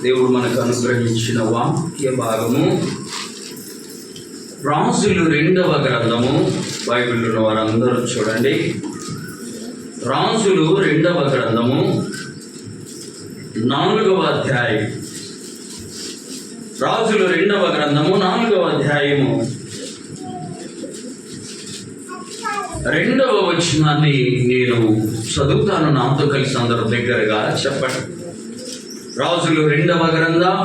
దేవుడు మనకు అనుగ్రహించిన వాక్య భాగము రాజులు 2వ గ్రంథము. బైబిల్ ఉన్న వారందరూ చూడండి. రాజులు 2వ గ్రంథము 4వ అధ్యాయం. రాజులు 2వ గ్రంథము 4వ అధ్యాయము 2వ వచనాన్ని నేను చదువుతాను. నాతో కలిసి అందరూ దగ్గరగా చెప్పండి. రాజులు 2వ గ్రంథం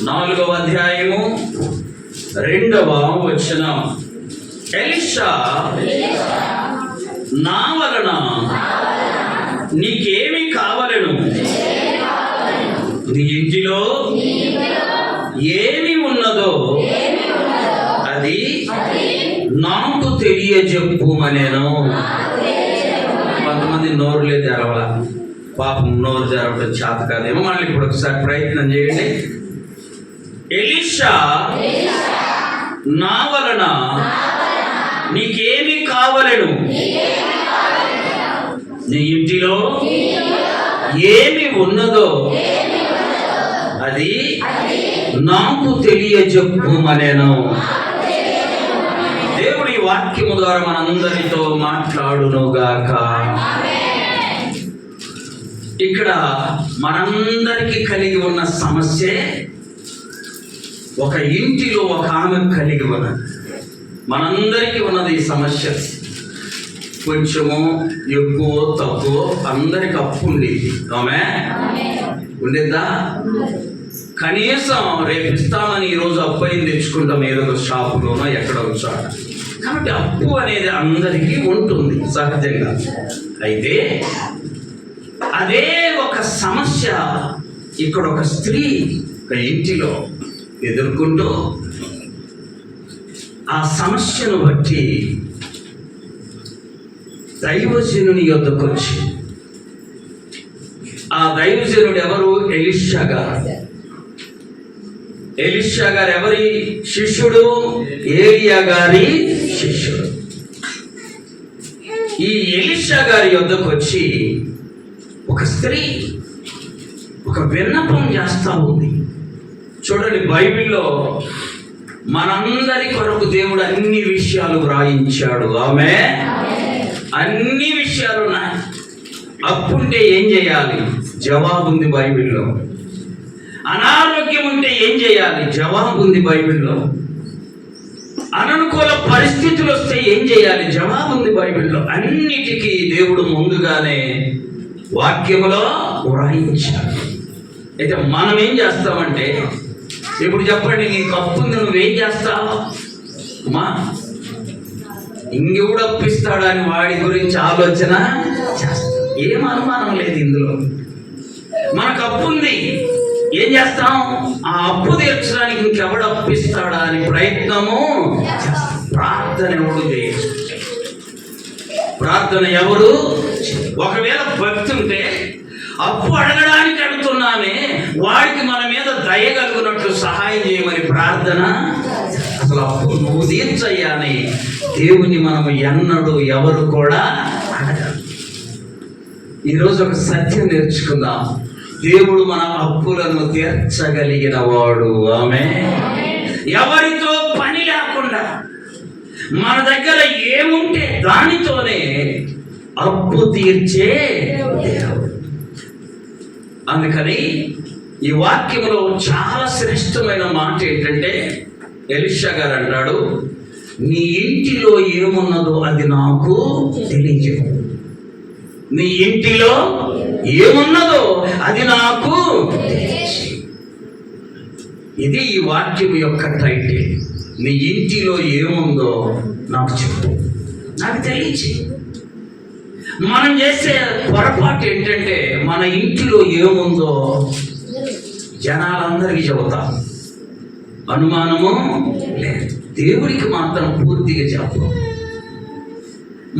4వ అధ్యాయము 2వ వచనం. ఎలీషా, నా వలన నీకేమి కావలెను? నీ ఇంటిలో ఏమి ఉన్నదో అది నాకు తెలియజెప్పుమనేను. కొంతమంది నోరులే తెరవాల, పాపం నోరు తెరవడం చేత కాదేమో. మళ్ళీ ఇప్పుడు ఒకసారి ప్రయత్నం చేయండి. ఎలీషా, నా వలన నీకేమి కావలెను? నీ ఇంటిలో ఏమి ఉన్నదో అది నాకు తెలియజెప్పుమనేను. దేవుడి వాక్యము ద్వారా మనందరితో మాట్లాడునుగాక. ఇక్కడ మనందరికీ కలిగి ఉన్న సమస్య, ఒక ఇంటిలో ఒక ఆమె కలిగి ఉన్నది. మనందరికీ ఉన్నది ఈ సమస్య. కొంచెము ఎక్కువ తక్కువ అందరికి అప్పు ఉండేది. ఆమె ఉండేదా? కనీసం రేపు ఇస్తామని ఈరోజు అప్పు అయింది తెచ్చుకుంటాం, ఏదో ఒక షాపులోనో ఎక్కడో చోట. కాబట్టి అప్పు అనేది అందరికీ ఉంటుంది సహజంగా. అయితే అదే ఒక సమస్య ఇక్కడ ఒక స్త్రీ ఒక ఇంటిలో ఎదుర్కొంటూ ఆ సమస్యను బట్టి దైవజనుని యొద్దకు వచ్చి, ఆ దైవజనుడు ఎవరు? ఎలీషా గారు. ఎలీషా గారు ఎవరి శిష్యుడు? ఏలియా గారి శిష్యుడు. ఈ ఎలీషా గారి యొద్దకు వచ్చి ఒక స్త్రీ ఒక విన్నపం చేస్తా ఉంది. చూడండి, బైబిల్లో మనందరి కొరకు దేవుడు అన్ని విషయాలు వ్రాయించాడు. ఆమె అన్ని విషయాలు ఉన్నాయి. అప్పుంటే ఏం చేయాలి? జవాబు ఉంది బైబిల్లో. అనారోగ్యం ఉంటే ఏం చేయాలి? జవాబు ఉంది బైబిల్లో. అననుకూల పరిస్థితులు వస్తే ఏం చేయాలి? జవాబు ఉంది బైబిల్లో. అన్నిటికీ దేవుడు ముందుగానే వాక్యములో వ్రాయించాడు. అయితే మనం ఏం చేస్తామంటే, ఇప్పుడు చెప్పండి, నీకు అప్పు ఉంది, నువ్వేం చేస్తావు? అమ్మా, ఇంకెవడు అప్పిస్తాడా అని వాడి గురించి ఆలోచన చేస్తాం. ఏం అనుమానం లేదు ఇందులో. మనకు అప్పు ఉంది, ఏం చేస్తాం? ఆ అప్పు తీర్చడానికి ఇంకెవడు అప్పిస్తాడా అని ప్రయత్నము చేస్తాం. ప్రార్థన ఎవడు చేయొచ్చు? ప్రార్థన ఎవరు? ఒకవేళ భక్తి ఉంటే అప్పు అడగడానికి అడుగుతున్నామే, వాడికి మన మీద దయగలుగునట్లు సహాయం చేయమని ప్రార్థన. అసలు అప్పు నువ్వు తీర్చయ్యాని దేవుని మనము ఎన్నడూ ఎవరు కూడా అడగరు. ఈరోజు ఒక సత్యం నేర్చుకుందాం. దేవుడు మన అప్పులను తీర్చగలిగిన వాడు. ఆమె ఎవరితో పని లేకుండా మన దగ్గర ఏముంటే దానితోనే అప్పు తీర్చే దేవుడు. అందుకని ఈ వాక్యంలో చాలా శ్రేష్టమైన మాట ఏంటంటే, ఎలీషా గారు అంటాడు, నీ ఇంటిలో ఏమున్నదో అది నాకు తెలియజేయు. నీ ఇంటిలో ఏమున్నదో అది నాకు తెలియజేయు. ఇది ఈ వాక్యం యొక్క టైటిల్. నీ ఇంటిలో ఏముందో నాకు చెప్పు, నాకు తెలియజేయు. మనం చేసే పొరపాటు ఏంటంటే, మన ఇంటిలో ఏముందో జనాలందరికీ చెబుతాం. అనుమానము లేదు, దేవుడికి మాత్రం పూర్తిగా చెప్పు.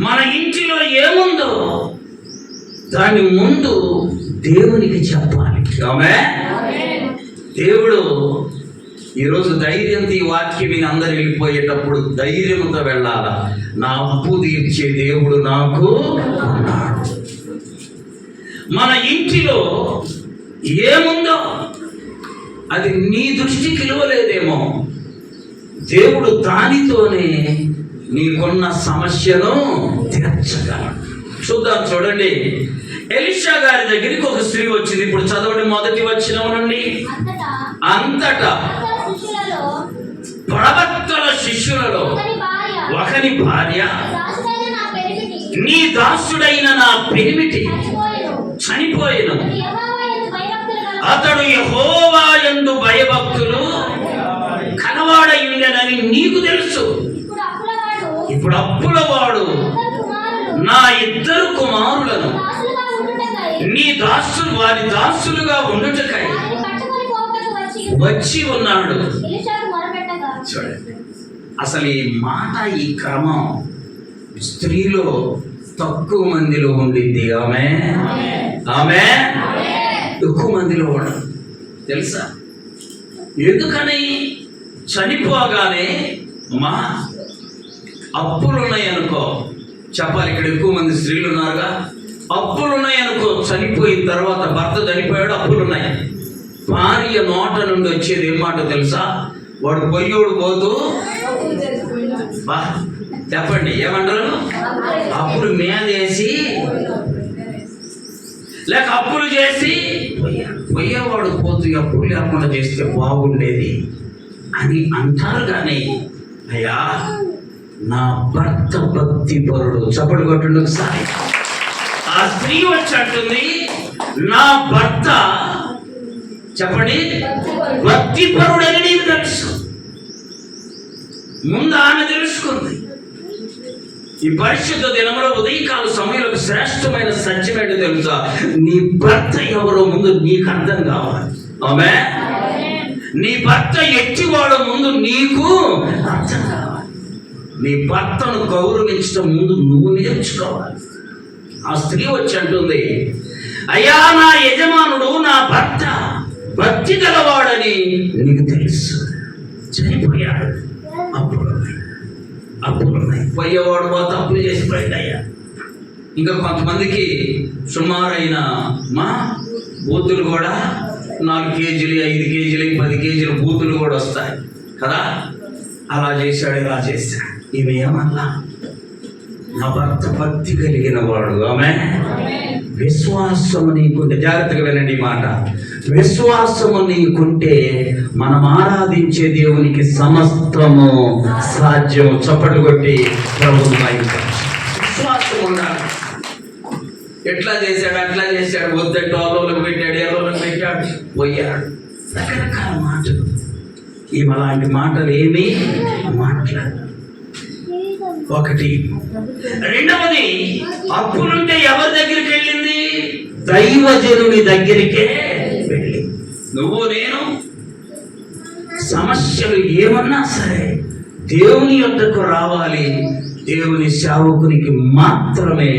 మన ఇంటిలో ఏముందో దాని ముందు దేవునికి చెప్పాలి. ఆమె దేవుడు ఈరోజు ధైర్యంతో ఈ వాక్యం విని అందరు వెళ్ళిపోయేటప్పుడు ధైర్యంతో వెళ్ళాలా. నా అప్పు తీర్చే దేవుడు నాకు ఉన్నాడు. మన ఇంటిలో ఏముందో అది నీ దృష్టికి ఇవ్వలేదేమో, దేవుడు దానితోనే నీకున్న సమస్యను తీర్చగలడు. చూద్దాం, చూడండి. ఎలీషా గారి దగ్గరికి ఒక స్త్రీ వచ్చింది. ఇప్పుడు చదవండి, మొదటి వచనం నుండి. అంతటా ప్రవక్తల శిష్యులలో ఒకని భార్య, నీ దాసుడైన నా పెనిమిటి చనిపోయిన, అతడు యెహోవా యందు భయభక్తులు కలవాడై ఉండెనని నీకు తెలుసు. ఇప్పుడు అప్పులవాడు నా 2 కుమారులను నీ దాసులు వారి దాసులుగా ఉండుటకై వచ్చి ఉన్నాడు. చూడండి, అసలు ఈ మాట, ఈ క్రమం స్త్రీలో తక్కువ మందిలో ఉండింది. ఆమె ఆమె ఎక్కువ మందిలో ఉండదు. తెలుసా ఎందుకని? చనిపోగానే మా అప్పులున్నాయనుకో, చెప్పాలి, ఇక్కడ ఎక్కువ మంది స్త్రీలు ఉన్నారుగా, అప్పులున్నాయనుకో, చనిపోయిన తర్వాత భర్త చనిపోయాడు, అప్పులున్నాయి. భార్య నోట నుండి వచ్చేది ఏం మాట తెలుసా? వాడు పొయ్యోడు పోతూ బా చెప్పండి, ఏమంటారు? అప్పులు మీదేసి లేక అప్పులు చేసి పోయేవాడు పోతూ అప్పులు లేకుండా చేస్తే బాగుండేది అని అంటారు. కానీ అయ్యా, నా భర్త భక్తిపరుడు, చప్పట్లు కొట్టండి ఒకసారి. ఆ స్త్రీ వచ్చి అంటుంది, నా భర్త, చెప్పండి, భక్తిపరుడని నీకు తెలుసు. ముందు ఆమె తెలుసుకుంది. ఈ పరిశుద్ధ దినములో ఉదయకాల సమయంలో శ్రేష్టమైన సత్యం ఏంటో తెలుసా? నీ భర్త ఎవరో ముందు నీకు అర్థం కావాలి. ఆమె నీ భర్త ఎట్టివాడో ముందు నీకు అర్థం కావాలి. నీ భర్తను గౌరవించడం ముందు నువ్వు నేర్చుకోవాలి. ఆ స్త్రీ వచ్చి అంటుంది, అయ్యా, నా యజమానుడు, నా భర్త భక్తి గలవాడని నీకు తెలుసు. చనిపోయాడు, అప్పులున్నాయి. పోయేవాడు పోతే అప్పులు చేసి పోయిందయ్యా. ఇంకా కొంతమందికి సుమారైన మా బూతులు కూడా 4 కేజీలు, 5 కేజీలు, 10 కేజీల బూతులు కూడా వస్తాయి కదా. అలా చేశాడు, ఇలా చేశాడు. ఇవి ఏమన్నా? నా భర్త భక్తి కలిగిన వాడు. ఆమె విశ్వాసము నీకుంటే, జాగ్రత్తగా వినండి ఈ మాట, విశ్వాసము నీకుంటే మనం ఆరాధించే దేవునికి సమస్తము సాధ్యం. చప్పట్లు కొట్టి ప్రభువుని మహిమపరచు. విశ్వాసం ఉండాలి. ఎట్లా చేశాడు, అట్లా చేశాడు, వద్దంటే వాళ్ళకి పెట్టాడు, ఎవరికి పెట్టాడు, పోయాడు, రకరకాల మాటలు. ఈమె అలాంటి మాటలు ఏమీ మాట్లాడారు. ఒకటి. రెండవది, అప్పులుంటే ఎవరి దగ్గరికి వెళ్ళింది? దైవజనుడి దగ్గరికే వెళ్ళి. నువ్వు నేను సమస్యలు ఏమన్నా సరే దేవుని యొద్దకు రావాలి, దేవుని సేవకునికి మాత్రమే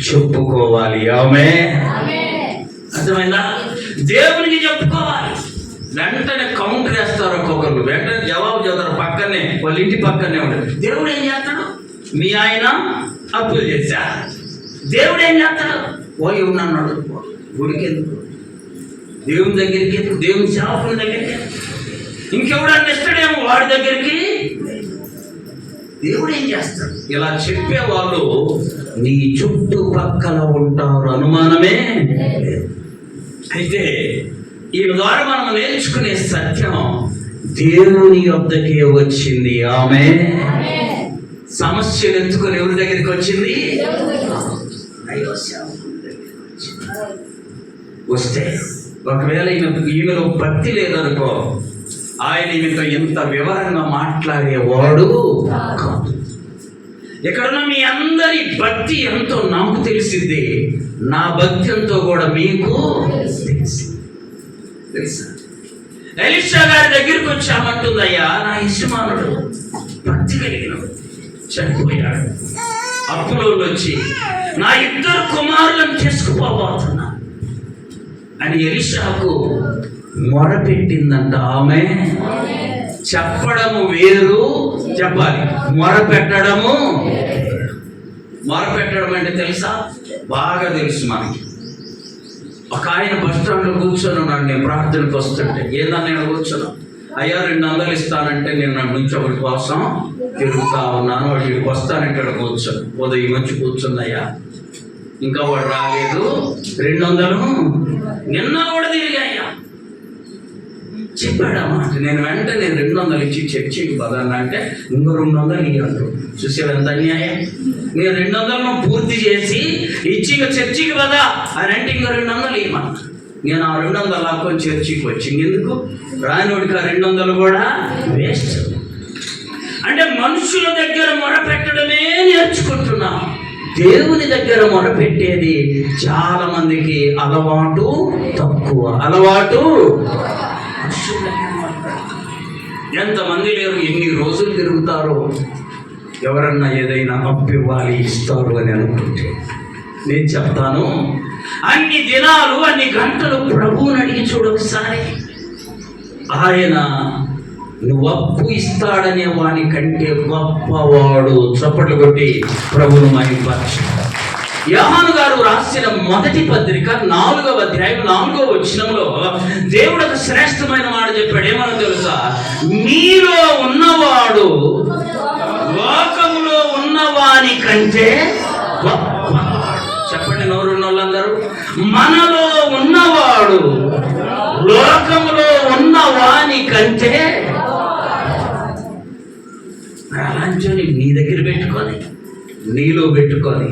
చెప్పుకోవాలి. ఆమె అర్థమైందా? దేవునికి చెప్పుకోవాలి. వెంటనే కౌంటర్ వేస్తారు ఒక్కొక్కరు, వెంటనే జవాబు చదువుతారు. పక్కనే వాళ్ళ ఇంటి పక్కనే ఉంటారు. దేవుడు ఏం చేస్తాడు? మీ ఆయన అప్పులు చేశా, దేవుడు ఏం చేస్తాడు? పోయి ఉన్నాడు గుడికి ఎందుకు, దేవుని దగ్గరికి ఎందుకు, దేవుని సేవకుని దగ్గరికి, ఇంకెవడన్నా ఇస్తాడేమో వాడి దగ్గరికి. దేవుడు ఏం చేస్తాడు? ఇలా చెప్పే వాళ్ళు నీ చుట్టుపక్కల ఉంటారు, అనుమానమే. అయితే ఈ ద్వారా మనం నేర్చుకునే సత్యం దేవుని యొద్దకే వచ్చింది. ఆమె సమస్యలు ఎత్తుకొని ఎవరి దగ్గరికి వచ్చింది? వస్తే ఒకవేళ ఈమెలో భక్తి లేదనుకో, ఆయన ఈమెతో ఎంత వివరంగా మాట్లాడేవాడు కాదు. ఎక్కడున్నా మీ అందరి భక్తి ఎంతో నాకు తెలిసింది, నా భక్తి ఎంతో కూడా మీకు తెలుసా? ఎలీషా గారి దగ్గరికి వచ్చామంటుందయ్యా, నా యజమానుడు భక్తి కలిగినవాడు, చనిపోయాడు, అప్పులో వచ్చి నా 2 కుమారులను చేసుకుపోబోతున్నా అని ఎలీషాకు మొరపెట్టిందంట. ఆమె చెప్పడము వేరు, చెప్పాలి, మొరపెట్టడము. మొరపెట్టడం అంటే తెలుసా? బాగా తెలుసు మనకి. ఒక ఆయన బస్ స్టాండ్లో కూర్చొని ఉన్నాడు. నేను ప్రార్థనకు వస్తుంటే ఏందన్నా నేను కూర్చున్నాను. అయ్యా 200 ఇస్తానంటే నేను నన్ను నుంచి ఒకటి కోసం తిరుగుతా ఉన్నాను. వాడు ఇక్కడికి వస్తానంటే వాడు కూర్చొని ఉదయం వచ్చి కూర్చుందయ్యా, ఇంకా వాడు రాలేదు. 200 నిన్న కూడా తిరిగాయ్యా చెప్పాడమ్మా. నేను వెంటనే 200 ఇచ్చి చర్చికి పదాన్ని అంటే ఇంకో 200 ఇవ్వండు. చూసావు ఎంత అన్యాయం. నేను 200 పూర్తి చేసి ఇచ్చి ఇక చర్చికి పదా అని అంటే ఇంకో 200 ఇవ్వమా. నేను ఆ 200 లాక్కొని చర్చికి వచ్చింది. ఎందుకు రానివాడికి ఆ 200 కూడా వేస్ట్. అంటే మనుషుల దగ్గర మొరపెట్టడమే నేర్చుకుంటున్నాం. దేవుని దగ్గర మొరపెట్టేది చాలా మందికి అలవాటు తక్కువ. ఎంతమంది లేరు, ఎన్ని రోజులు తిరుగుతారో ఎవరన్నా ఏదైనా అప్పు ఇవ్వాలి ఇస్తారు అని అనుకుంటే. నేను చెప్తాను, అన్ని దినాలు అన్ని గంటలు ప్రభువుని అడిగి చూడొకసారి. ఆయన నువ్వు అప్పు ఇస్తాడనే వాని కంటే గొప్పవాడు. చప్పట్లు కొట్టి ప్రభువును మహిమపరచు. యోహాను గారు రాసిన మొదటి పత్రిక 4వ అధ్యాయం 4వ వచనంలో దేవుడు ఒక శ్రేష్టమైన మాట చెప్పాడు. ఏమన్నా తెలుసా? మీలో ఉన్నవాడు లోకములో ఉన్నవాని కంటే గొప్పవాడు. చెప్పండి నోరున్న వాళ్ళందరూ. మనలో ఉన్నవాడు లోకములో ఉన్నవాని కంటే. అలాంటి నీ దగ్గర పెట్టుకొని, నీలో పెట్టుకొని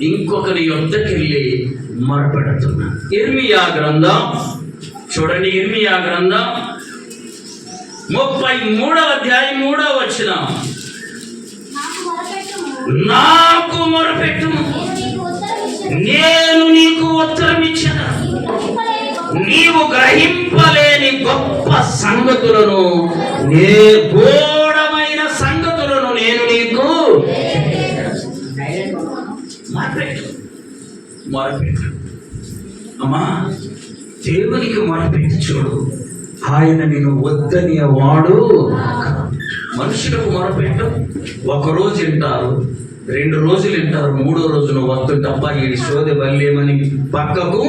ఇంకొకరి యొద్దకు వెళ్ళి మొరపెడుతున్నా. ఇర్మియా గ్రంథం చూడండి. ఇర్మియా గ్రంథం 33వ అధ్యాయం 3వ వచనం. నాకు మొరపెట్టుము, నేను నీకు ఉత్తరం ఇచ్చాను. నీవు గ్రహింపలేని గొప్ప సంగతులను, గూఢమైన సంగతులను నేను నీకు మొరపెట్టు. అమ్మా, దేవునికి మొరపెట్టి చూడు. ఆయన నేను వద్దనే వాడు. మనుషులకు మొరపెట్టు. 1 రోజు వింటారు, 2 రోజులు వింటారు, 3వ రోజు నువ్వు వస్తుంటప్ప ఈ శోధ వల్లేమని పక్కకు.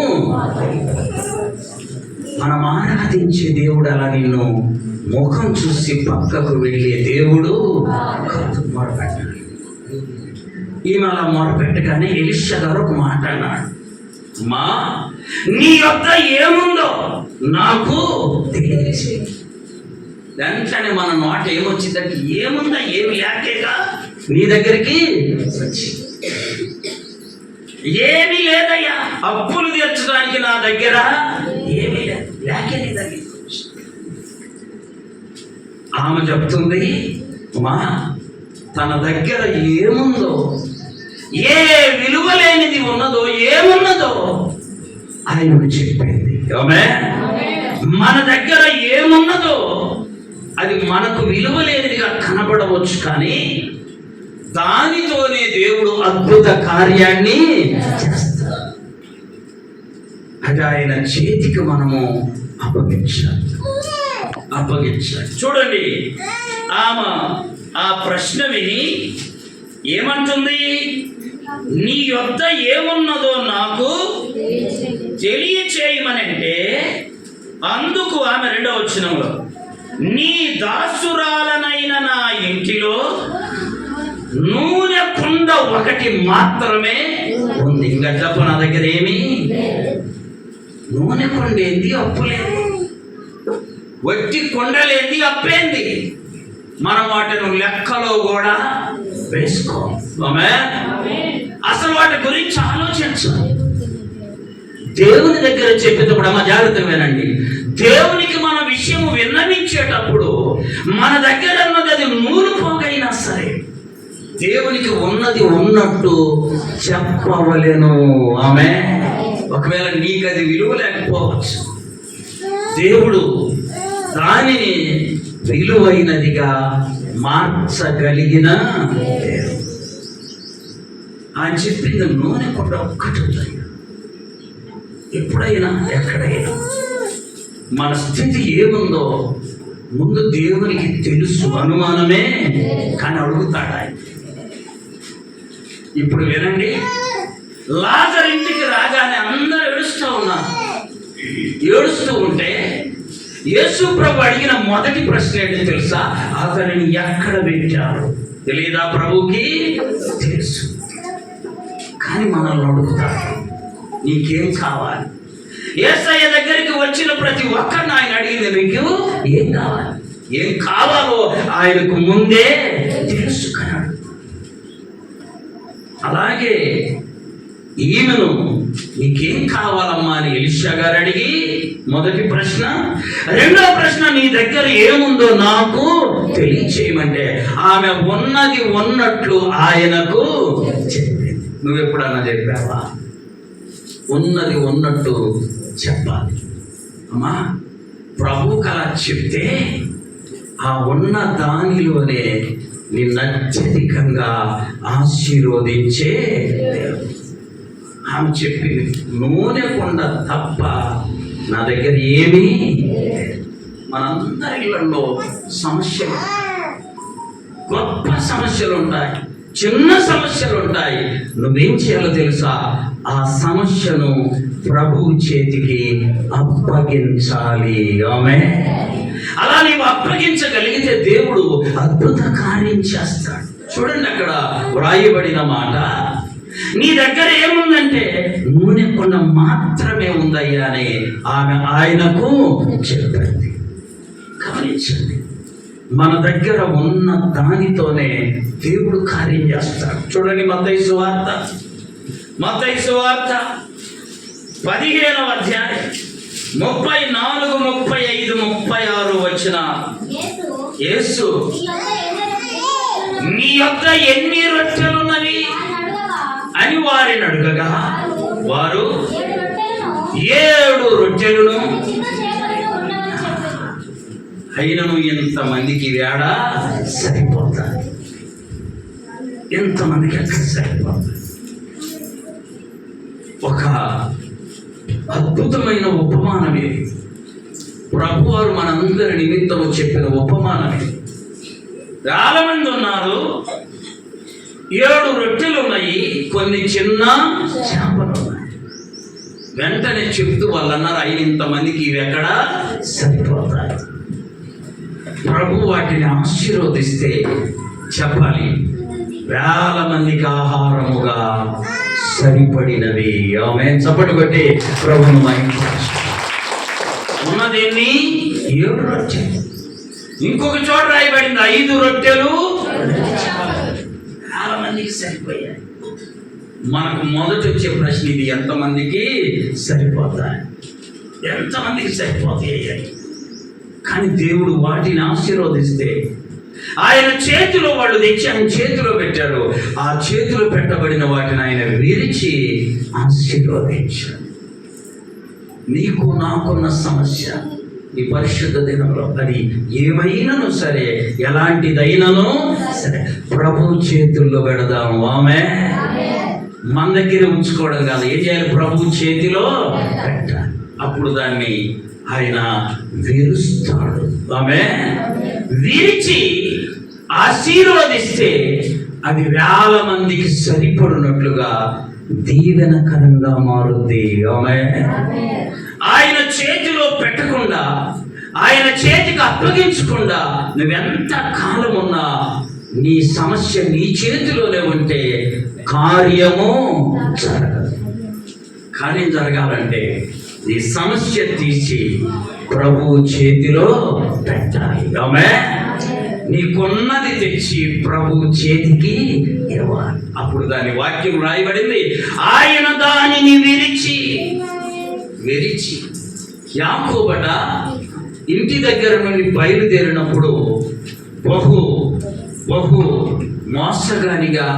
మనం ఆరాధించే దేవుడు అలా నిన్ను ముఖం చూసి పక్కకు వెళ్ళే దేవుడు మొరపెట్టాలి. ఈమె అలా మొరపెట్టగానే ఎలీషా గారు ఒక మాట అన్నాడు. మా నీ యొద్ద ఏముందో నాకు తెలియజేయి. వెంటనే మన నోట ఏమొచ్చిందంటే ఏముందా, ఏమి లేకేగా నీ దగ్గరికి వచ్చి. ఏమీ లేదయ్యా, అప్పులు తీర్చడానికి నా దగ్గర ఏమీ లేదు, లేకే నీ దగ్గర. ఆమె చెప్తుంది, మా తన దగ్గర ఏముందో, ఏ విలువ లేనిది ఉన్నదో, ఏమున్నదో ఆయనకు చెప్పింది. మన దగ్గర ఏమున్నదో అది మనకు విలువ లేనిదిగా కనబడవచ్చు, కానీ దానితోనే దేవుడు అద్భుత కార్యాన్ని చేస్తాడు. అది ఆయన చేతికి మనము అప్పగించాలి. చూడండి, ఆమె ఆ ప్రశ్న విని ఏమంటుంది? నీ యొద్ద ఏమున్నదో నాకు తెలియచేయమనంటే, అందుకు ఆమె 2వ వచనంలో, నీ దాసురాలనైన నా ఇంటిలో నూనె కుండ ఒకటి మాత్రమే ఉంది. ఇంకా చెప్పు, నా దగ్గర ఏమి నూనె కుండ ఏంది, అప్పు లేదు. వట్టి కొండలేంది, అప్పేంది. మనం వాటిని లెక్కలో కూడా వేసుకో. అసలు వాటి గురించి ఆలోచించు. దేవుని దగ్గర చెప్పేటప్పుడు అమ్మ జాగ్రత్తగా వినండి. దేవునికి మన విషయము విన్నవించేటప్పుడు మన దగ్గర ఉన్నది అది నూరు పోగైనా సరే దేవునికి ఉన్నది ఉన్నట్టు చెప్పవలేను. ఆమె ఒకవేళ నీకు అది విలువ లేకపోవచ్చు, దేవుడు దానిని విలువైనదిగా మార్చగలిగిన. ఆయన చెప్పింది నూనె కూడా ఒక్కటి ఉంది. ఎప్పుడైనా ఎక్కడైనా మన స్థితి ఏముందో ముందు దేవునికి తెలుసు, అనుమానమే కానీ అడుగుతాడు ఆయన. ఇప్పుడు వినండి, లాజరు ఇంటికి రాగానే అందరూ ఏడుస్తూ ఉన్నారు. ఏడుస్తూ ఉంటే యేసు ప్రభు అడిగిన మొదటి ప్రశ్న ఏంటో తెలుసా? అతనిని ఎక్కడ పెట్టారు తెలీదా ప్రభుకి? తెలుసు. కానీ మనల్ని అడుగుతారు, నీకేం కావాలి? యేసయ్య దగ్గరికి వచ్చిన ప్రతి ఒక్కరిని ఆయన అడిగింది, నీకు ఏం కావాలి? ఏం కావాలో ఆయనకు ముందే తెలుసు కన్నాడు. అలాగే ఈమెను నీకేం కావాలమ్మా అని ఎలీషా గారు అడిగి మొదటి ప్రశ్న. రెండవ ప్రశ్న, నీ దగ్గర ఏముందో నాకు తెలియచేయమంటే ఆమె ఉన్నది ఉన్నట్లు ఆయనకు చెప్పింది. నువ్వు ఎప్పుడన్నా చెప్పావా? ఉన్నది ఉన్నట్టు చెప్పాలి. అమ్మా, ప్రభువుకి అలా చెప్తే ఆ ఉన్న దానిలోనే నిన్ను అత్యధికంగా ఆశీర్వదించే దేవుడు. ఆమె చెప్పింది, నూనె కొండ తప్ప నా దగ్గర ఏమీ. మనందరి ఇళ్లలో సమస్యలు, గొప్ప సమస్యలు ఉంటాయి, చిన్న సమస్యలు ఉంటాయి. నువ్వేం చేయాలో తెలుసా? ఆ సమస్యను ప్రభువు చేతికి అప్పగించాలి. ఆమె అలా నీవు అప్పగించగలిగితే దేవుడు అద్భుత కార్యం చేస్తాడు. చూడండి, అక్కడ వ్రాయబడిన మాట, నీ దగ్గర ఏముందంటే నూనె కొండ మాత్రమే ఉందయ్యా అని ఆమె ఆయనకు చెప్పింది. గమనించండి, మన దగ్గర ఉన్న దానితోనే దేవుడు కార్యం చేస్తాడు. చూడండి, మత్తయి సువార్త 15వ అధ్యాయం 34, 35, 36 వచ్చిన యేసు, నీ యొక్క ఎన్ని రొట్టెలున్నవి అని వారిని అడుగగా వారు 7 రొట్టెలను, అయినను ఎంతమందికి వేడ సరిపోతాయి? ఎంతమందికి అక్కడ సరిపోతాయి? ఒక అద్భుతమైన ఉపమానమే ప్రభువారు మనందరి నిమిత్తము చెప్పిన ఉపమానమే. చాలా మంది ఉన్నారు, 7 రొట్టెలు ఉన్నాయి, కొన్ని చిన్న చేపలు ఉన్నాయి. వెంటనే చెప్తూ వాళ్ళు అన్నారు, ఇంతమందికి ఇవి ఎక్కడ సరిపోతాయి? ప్రభు వాటిని ఆశీర్వదిస్తే చెప్పాలి, వేల మందికి ఆహారముగా సరిపడినవి. ఆమేన్. చప్పటి కొట్టి ప్రభువును మహిమపరచు. ఉన్నదేన్ని 7 రొట్టెలు. ఇంకొక చోట రాయబడింది 5 రొట్టెలు, వేల మందికి సరిపోయాయి. మనకు మొదట వచ్చే ప్రశ్న ఇది, ఎంతమందికి సరిపోతాయి? ఎంతమందికి సరిపోతాయి? కానీ దేవుడు వాటిని ఆశీర్వదిస్తే ఆయన చేతిలో వాళ్ళు తెచ్చి ఆయన చేతిలో పెట్టారు. ఆ చేతిలో పెట్టబడిన వాటిని ఆయన విరిచి ఆశీర్వదించాడు. నీకు నాకున్న సమస్య ఈ పరిశుద్ధ దినంలో అది ఏమైనాను సరే, ఎలాంటిదైనాను సరే, ప్రభు చేతుల్లో పెడదాము. ఆమె మన దగ్గర ఉంచుకోవడం కాదు, ఏం చేయాలి? ప్రభు చేతిలో పెట్టాలి. అప్పుడు దాన్ని ఆయన విరుస్తాడు. ఆమె విరిచి ఆశీర్వదిస్తే అది వేల మందికి సరిపడినట్లుగా దీవెనకరంగా మారుద్ది. ఆమె ఆయన చేతిలో పెట్టకుండా, ఆయన చేతికి అప్పగించకుండా నువ్వెంత కాలం ఉన్నా నీ సమస్య నీ చేతిలోనే ఉంటే కార్యము జరగదు. కార్యం జరగాలంటే ఈ సమస్య తీసి ప్రభు చేతిలో పెట్టాలి. ఆమె నీకున్నది తెచ్చి ప్రభు చేతికి ఇవ్వాలి. అప్పుడు దాని వాక్యం రాయబడింది, ఆయన దానిని విరిచి యాకోబట ఇంటి దగ్గర నుండి బయలుదేరినప్పుడు బహు మోసగానిగా,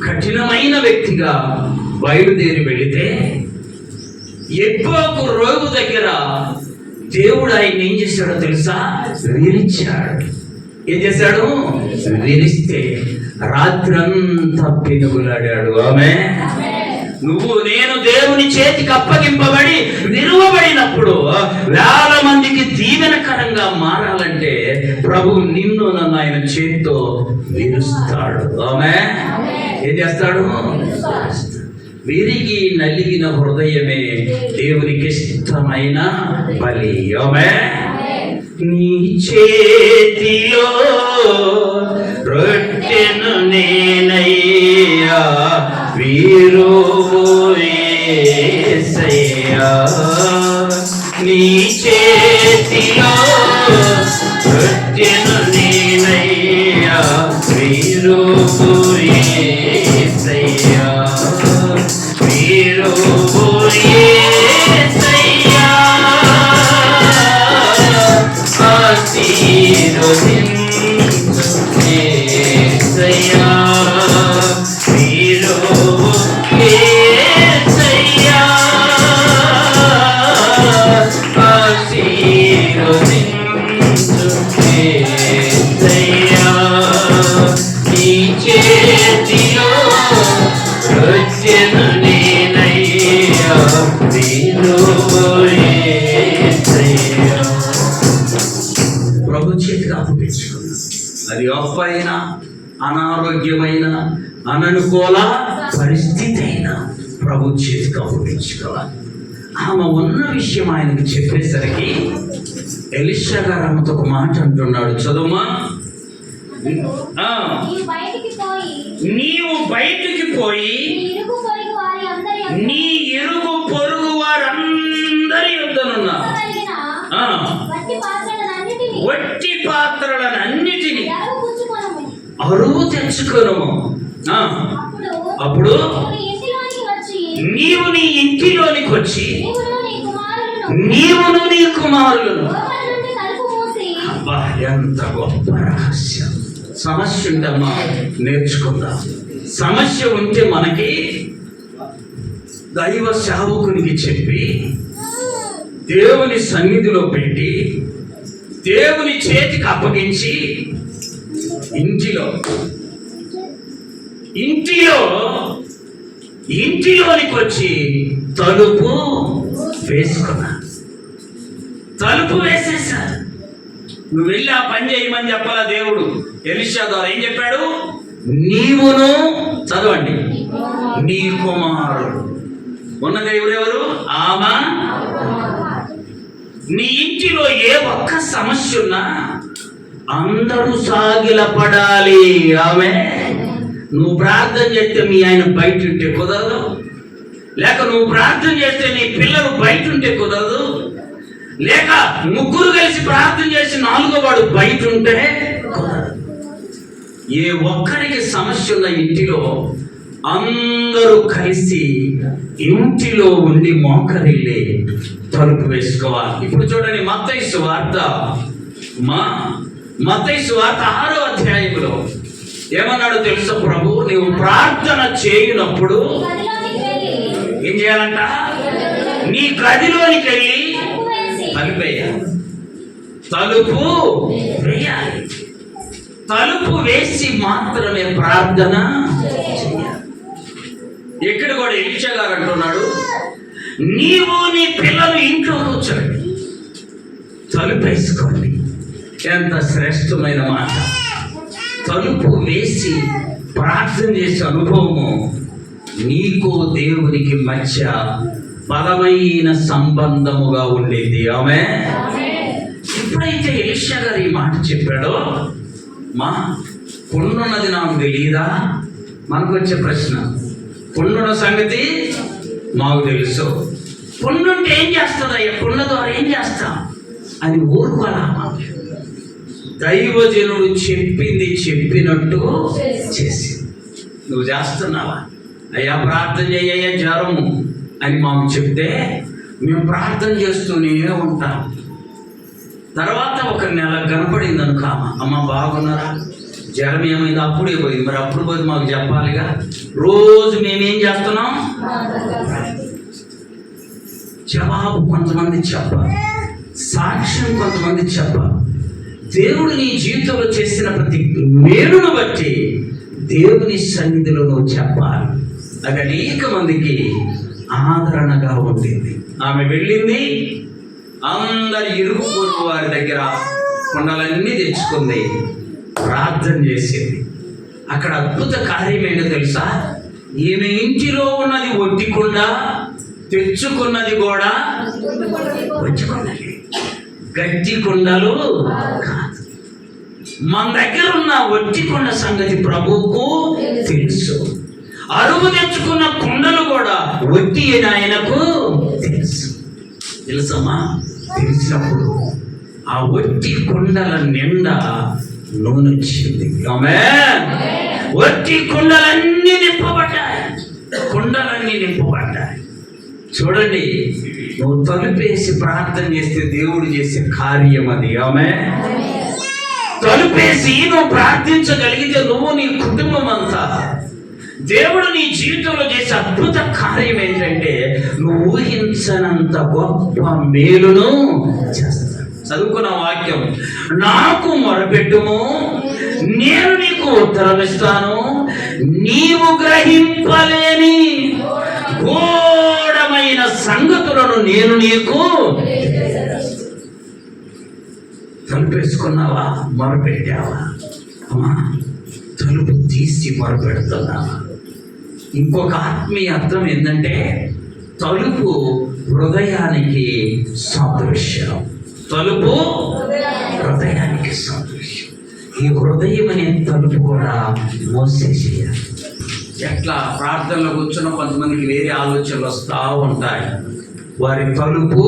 కఠినమైన వ్యక్తిగా బయలుదేరి వెళితే ఎక్కువ రోగు దగ్గర దేవుడు ఆయన ఏం చేశాడో తెలుసా? విరిచాడు. ఏం చేశాడు? విరిస్తే రాత్రంతా పెనుగులాడాడు. ఆమె నువ్వు నేను దేవుని చేతికి అప్పగింపబడి విరువబడినప్పుడు వేల మందికి దీవెనకరంగా మారాలంటే ప్రభు నిన్ను నన్ను ఆయన చేతితో విరుస్తాడు. ఆమె ఏం చేస్తాడు? విరిగి నలిగిన హృదయమే దేవునికి ఇష్టమైన బలి. ఆమేన్. నీ చేతిలో రొట్టెను నేనయ్యా, వీరువు యేసయ్యా. నీ చేతిలో రొట్టెను నేనయ్యా, వీరువు యేసయ్యా, వీరువు యేసయ్యా. ఆశీర్వదించు యేసయ్యా, వీరువు యేసయ్యా. ఆశీర్వదించు యేసయ్యా. నీ చేతిలో రొట్టెను నేనయ్యా, వీరువు యేసయ్యా. ప్రభు చేతికి అప్పగించుకున్నా. అది అప్పైన, అనారోగ్యమైన, అననుకూల పరిస్థితి అయినా ప్రభు చేతికి అప్పగించుకోవాలి. ఆమె ఉన్న విషయం ఆయనకు చెప్పేసరికి ఎలీషా గారు ఆమెతో ఒక మాట అంటున్నాడు, చదువుమా. నీవు బయటికి పోయి నీ ఇరుగు పొరుగు వారందరి యొద్దనున్న వట్టి పాత్రలన్నిటిని అరువు తెచ్చుకొనుము. అప్పుడు నీవు నీ ఇంటిలోనికి వచ్చి నీవును నీ కుమారులను. అబ్బా, ఎంత గొప్ప రహస్యం. సమస్య ఉందమ్మా, నేర్చుకుందాం. సమస్య ఉంటే మనకి దైవ సేవకునికి చెప్పి దేవుని సన్నిధిలో పెట్టి దేవుని చేతికి అప్పగించి ఇంటిలోనికి వచ్చి తలుపు వేసుకున్నా. తలుపు వేసేసా. నువ్వు వెళ్ళి ఆ పని చేయమని చెప్పాలా దేవుడు. ఎలీషా ద్వారా ఏం చెప్పాడు? నీవును, చదవండి, నీ కుమారుడు. ఉన్నది ఎవరెవరు? ఆమె. నీ ఇంటిలో ఏ ఒక్క సమస్య ఉన్నా అందరూ సాగిలపడాలి. ఆమె. నువ్వు ప్రార్థన చేస్తే మీ ఆయన బయట ఉంటే కుదరదు, లేక నువ్వు ప్రార్థన చేస్తే నీ పిల్లలు బయట ఉంటే కుదరదు, లేక ముగ్గురు కలిసి ప్రార్థన చేసి నాలుగో వాడు బయట ఉంటే కుదరదు. ఏ ఒక్కరికి సమస్య ఉన్న ఇంటిలో అందరూ కలిసి ఇంటిలో ఉండి మోకరిల్లి తలుపు వేసుకోవాలి. ఇప్పుడు చూడండి, మత్తయి సువార్త 6వ అధ్యాయంలో ఏమన్నాడు తెలుసా ప్రభు? నీవు ప్రార్థన చేయనప్పుడు ఏం చేయాలంట? నీ గదిలోనికి వెళ్ళి తలుపేయాలి. తలుపు వేయాలి. తలుపు వేసి మాత్రమే ప్రార్థన చేయాలి. ఇక్కడ కూడా ఎలీషా గారు అంటున్నాడు, నీవు నీ పిల్లలు ఇంట్లో కూర్చోండి, తలుపు వేసుకోండి. ఎంత శ్రేష్టమైన మాట. తలుపు వేసి ప్రార్థన చేసే అనుభవము నీకు దేవునికి మధ్య బలమైన సంబంధముగా ఉండేది. ఆమె. ఎప్పుడైతే ఎలీషా గారు ఈ మాట చెప్పాడో, మా పుండున్నది నాకు తెలియదా? మనకు వచ్చే ప్రశ్న, పుండున్న సంగతి మాకు తెలుసు. పుండుంటే ఏం చేస్తుందయ్యా? పుండు ద్వారా ఏం చేస్తాం అని ఊరుకోలా. దైవజనుడు చెప్పింది చెప్పినట్టు చేసి నువ్వు చేస్తున్నావా? అయ్యా ప్రార్థన చేయ్యా జ్వరము అని మాకు చెప్తే మేము ప్రార్థన చేస్తూనే ఉంటాం. తర్వాత ఒక నెల కనపడింది అనుకో, అమ్మ బాగున్నారా, జ్వరం ఏమైంది, అప్పుడే పోయింది. మరి అప్పుడు పోయి మాకు చెప్పాలిగా. రోజు మేమేం చేస్తున్నాం? జవాబు కొంతమంది చెప్పాలి, సాక్ష్యం కొంతమంది చెప్పాలి. దేవుడు నీ జీవితంలో చేసిన ప్రతి మేలును బట్టి దేవుని సన్నిధిలో నువ్వు చెప్పాలి. అది అనేక మందికి ఆదరణగా ఉంటుంది. ఆమె వెళ్ళింది, అందరి ఇరుగు పొరుగు వారి దగ్గర కొండలన్నీ తెచ్చుకుంది, ప్రార్థన చేసింది. అక్కడ అద్భుత కార్యం ఏంటో తెలుసా? ఈమె ఇంటిలో ఉన్నది ఒట్టి కుండ, తెచ్చుకున్నది కూడా ఒట్టి కుండలే, గట్టి కుండలు కాదు. మన దగ్గర ఉన్న ఒట్టి కుండ సంగతి ప్రభువుకు తెలుసు. అరువు తెచ్చుకున్న కుండలు కూడా ఒట్టి అని ఆయనకు తెలుసు. తెలుసమ్మా? తెలిసినప్పుడు ఆ ఒట్టి కుండల నిండా నూనె వచ్చింది. ఆమేన్. ఒట్టి కుండలన్నీ నింపబడ్డాయి. కుండలన్నీ నింపబడ్డాయి. చూడండి, నువ్వు తలుపేసి ప్రార్థన చేస్తే దేవుడు చేసే కార్యం అది. ఆమేన్. తలుపేసి నువ్వు ప్రార్థించగలిగితే నువ్వు, నీ కుటుంబం అంతా, దేవుడు నీ జీవితంలో చేసే అద్భుత కార్యం ఏంటంటే నువ్వు ఊహించనంత గొప్ప మేలును చేస్తాడు. చదువుకున్న వాక్యం, నాకు మొరపెట్టుము, నేను నీకు ఉత్తరం ఇస్తాను, నీవు గ్రహింపలేని ఘోరమైన సంగతులను నేను నీకు. తలుపేసుకున్నావా? మొరపెట్టావా? అమ్మా, తలుపు తీసి మొరపెడుతున్నావా? ఇంకొక ఆత్మీయ అర్థం ఏంటంటే తలుపు హృదయానికి సాదృశ్యం. తలుపు హృదయానికి సాదృశ్యం. ఈ హృదయం అనే తలుపు కూడా మోసేసేయాలి. ఎట్లా ప్రార్థనలో కూర్చున్న కొంతమందికి వేరే ఆలోచనలు వస్తూ ఉంటాయి. వారి తలుపు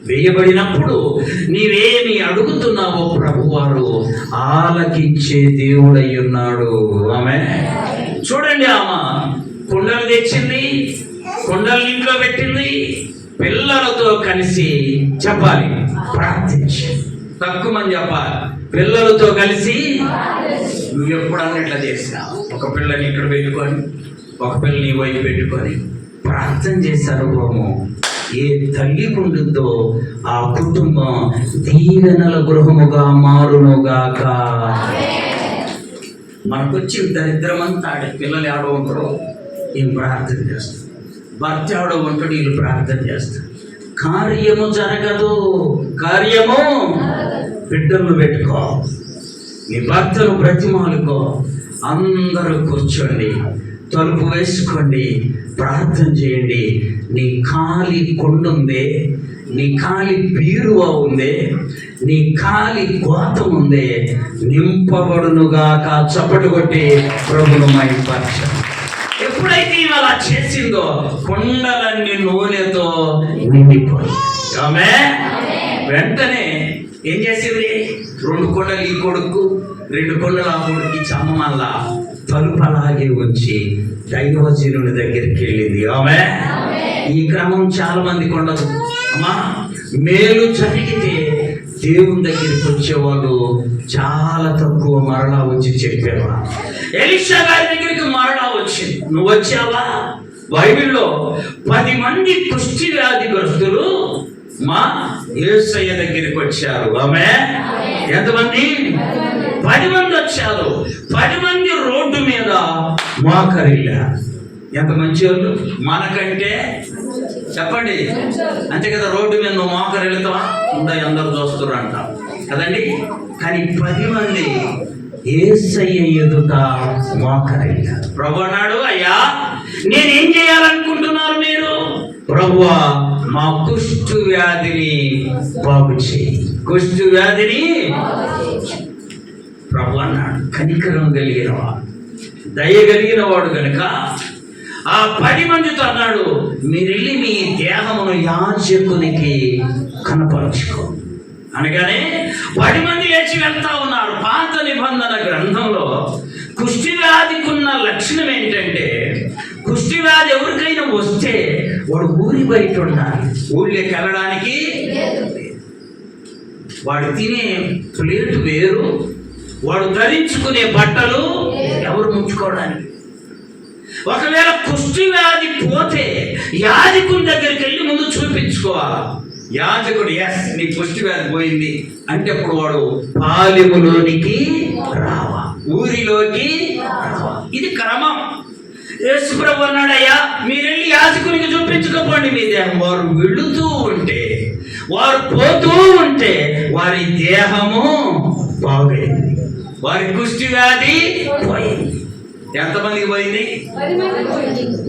వేయబడినప్పుడు నీవేమి అడుగుతున్నావో ప్రభువారు ఆలకించే దేవుడై ఉన్నాడు. ఆమె చూడండి, ఆమె కుండలు తెచ్చింది, కుండలు ఇంట్లో పెట్టింది, పిల్లలతో కలిసి చెప్పాలి ప్రార్థించి. తక్కువ మంది చెప్పాలి, పిల్లలతో కలిసి. నువ్వు ఎప్పుడు అన్నట్లా చేసినావు? ఒక పిల్లని ఇక్కడ పెట్టుకొని, ఒక పిల్లని వైపు పెట్టుకొని ప్రార్థన చేసే అనుభవము ఏ తల్లికి ఉంటుందో ఆ కుటుంబం దీవెనల గృహముగా మారునుగాక. మనకొచ్చి దరిద్రమంతా పిల్లలు ఎవడో ఉంటారో ఏం ప్రార్థన చేస్తారు, భర్త ఎవడో ఉంటాడు వీళ్ళు ప్రార్థన చేస్తారు. కార్యము జరగదు. కార్యము బిడ్డలను పెట్టుకో, నీ భర్తను బ్రతిమాలుకో. అందరూ కూర్చోండి, తలుపు వేసుకోండి, ప్రార్థన చేయండి. నీ ఖాళీ కొండ ఉందే, నీ ఖాళీ బీరువా ఉందే, నీ ఖాళీ గోతం ఉందే, నింపబడునుగాక. చప్పటి కొట్టి ప్రభువును మహిమపరచండి. ఎప్పుడైతే అలా చేసిందో కొండలన్నీ నూనెతో నిండిపోయి ఆమె వెంటనే ఏం చేసింది? 2 కొండలు ఈ కొడుకు, 2 కొండలు ఆ కొడుకు ఇచ్చి మళ్ళా తలుపు అలాగే ఉంచి దైవజనుడి దగ్గరికి వెళ్ళింది. ఆమె ఈ క్రమం చాలా మందికి ఉండదు. అమ్మా, మేలు జరిగితే దేవుని దగ్గరికి వచ్చేవాళ్ళు చాలా తక్కువ, మరలా వచ్చి చెప్పేవా. ఎలీషా గారి దగ్గరికి మరలా వచ్చింది. నువ్వు వచ్చావా? బైబిల్లో 10 మంది కుష్టి వ్యాధిగ్రస్తులు మా యేసయ్య దగ్గరికి వచ్చారు. ఆమె ఎంతమంది? 10 మంది వచ్చారు. 10 మంది రోడ్డు మీద మోకరిల్లారు. ఎంత మంచి వాళ్ళు మనకంటే, చెప్పండి. అంతే కదా, రోడ్డు మీద నువ్వు మోకరు వెళ్తావా? ఉందా అందరూ చూస్తున్నారు అంటాం కదండి. కానీ 10 మంది యేసయ్య ఎదుట మోకరిల్లారు. ప్రభు అన్నాడు, అయ్యా నేనేం చేయాలనుకుంటున్నారు మీరు? ప్రభువా, మా కుష్టు వ్యాధిని బాగు చేయి, కుష్టు వ్యాధిని. ప్రభు అన్నాడు, కనికరం కలిగిన వాడు, దయ కలిగిన వాడు కనుక ఆ 10 మందితో అన్నాడు, మీరు వెళ్ళి మీ దేహమును యాజకునికి కనపరుచుకో అనగానే 10 మంది లేచి వెళ్తా ఉన్నారు. పాత నిబంధన గ్రంథంలో కుష్టి వ్యాధికి ఉన్న లక్షణం ఏంటంటే, కుష్టి వ్యాధి ఎవరికైనా వస్తే వాడు ఊరి బయట ఉండాలి, ఊళ్ళోకి వెళ్ళడానికి. వాడు తినే ప్లేటు వేరు, వాడు ధరించుకునే బట్టలు ఎవరు ముంచుకోవడానికి. ఒకవేళ కుష్టి వ్యాధి పోతే యాజకుని దగ్గరికి వెళ్ళి ముందు చూపించుకోవాలి. యాజకుడు ఎస్ నీ కుష్టి వ్యాధి పోయింది అంటే అప్పుడు వాడు పాలెములోనికి రావా, ఊరిలోకి రావా. ఇది క్రమం. యేసు ప్రభువు అన్నాడు, అయ్యా మీరు వెళ్ళి యాజకునికి చూపించుకోపోండి మీ దేహం. వారు వెళుతూ ఉంటే, వారు పోతూ ఉంటే వారి దేహము బాగైంది, వారి కుష్టి వ్యాధి పోయింది. ఎంతమందికి పోయింది?